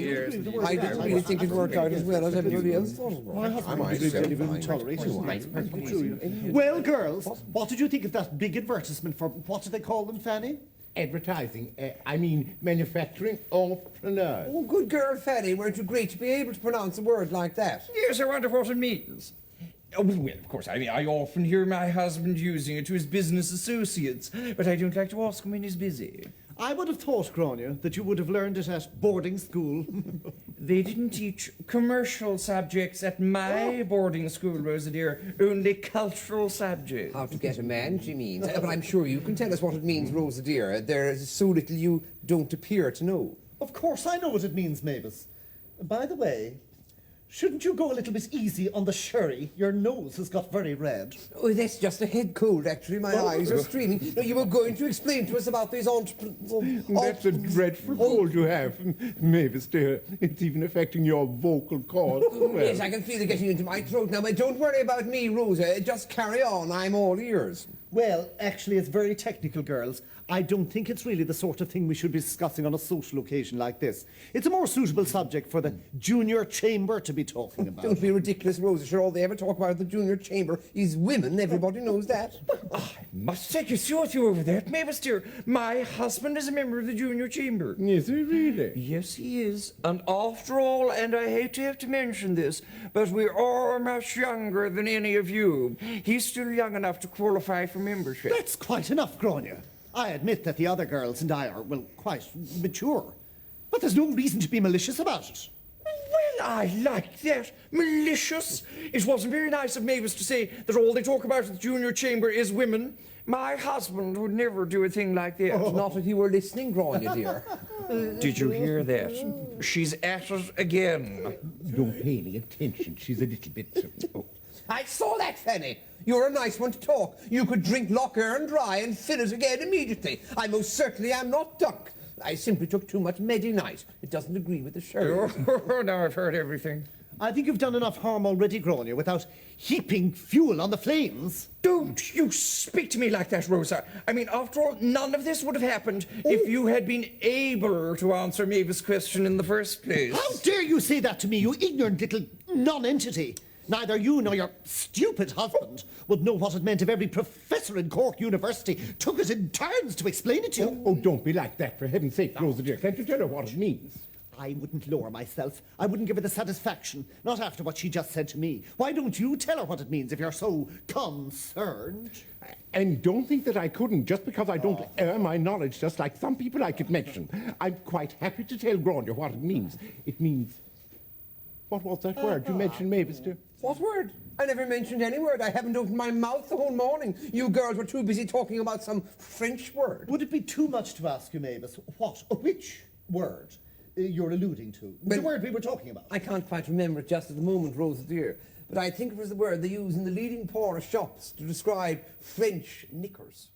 years. I didn't really think it worked out as well as everybody else thought it My would. husband didn't tolerate it. Well, girls, what did you think of that big advertisement for, what do they call them, Fanny? Advertising, I mean manufacturing entrepreneurs. Oh, good girl, Fanny. Weren't you great to be able to pronounce a word like that? Yes, I wonder what it means. Oh, well, of course, I mean, I often hear my husband using it to his business associates, but I don't like to ask him when he's busy. I would have thought, Grainne, that you would have learned it at boarding school. They didn't teach commercial subjects at my boarding school, Rosa dear, only cultural subjects. How to get a man, she means. But I'm sure you can tell us what it means, Rosa dear. There's so little you don't appear to know. Of course I know what it means, Maevis. By the way, shouldn't you go a little bit easy on the sherry? Your nose has got very red. Oh, that's just a head cold, actually. My eyes are streaming. No, you were going to explain to us about these That's a dreadful cold you have, Maevis dear. It's even affecting your vocal cords. Yes, I can feel it getting into my throat now, but don't worry about me, Rosa. Just carry on. I'm all ears. Well, actually, it's very technical, girls. I don't think it's really the sort of thing we should be discussing on a social occasion like this. It's a more suitable subject for the junior chamber to be talking about. Don't be ridiculous, Rosa. Sure, all they ever talk about at the junior chamber is women. Everybody knows that. I must take issue with you over that, Maevis dear. My husband is a member of the junior chamber. Is he really? Yes, he is. And after all, and I hate to have to mention this, but we are much younger than any of you. He's still young enough to qualify for membership. That's quite enough, Grainne. I admit that the other girls and I are, well, quite mature. But there's no reason to be malicious about it. Well, I like that. Malicious. It wasn't very nice of Maevis to say that all they talk about at the junior chamber is women. My husband would never do a thing like that. Not if you were listening, Grainne, dear. Did you hear that? She's at it again. Don't pay any attention. She's a little bit... I saw that, Fanny. You're a nice one to talk. You could drink Loch Earn dry and fill it again immediately. I most certainly am not drunk. I simply took too much Medi-Night. It doesn't agree with the sherry. Oh, now I've heard everything. I think you've done enough harm already, Grainne, without heaping fuel on the flames. Don't you speak to me like that, Rosa. I mean, after all, none of this would have happened if you had been able to answer Maevis' question in the first place. How dare you say that to me, you ignorant little non-entity? Neither you nor your stupid husband would know what it meant if every professor in Cork University took it in turns to explain it to you. Oh, don't be like that, for heaven's sake, Rosa dear. Can't you tell her what it means? I wouldn't lower myself. I wouldn't give her the satisfaction, not after what she just said to me. Why don't you tell her what it means if you're so concerned? And don't think that I couldn't, just because I don't air my knowledge, just like some people I could mention. I'm quite happy to tell Grainne what it means. It means... What was that word you mentioned, Maevis dear? What word? I never mentioned any word. I haven't opened my mouth the whole morning. You girls were too busy talking about some French word. Would it be too much to ask you, Maevis, which word you're alluding to? The word we were talking about. I can't quite remember it just at the moment, Rosa dear, but I think it was the word they use in the leading pawn shops to describe French knickers.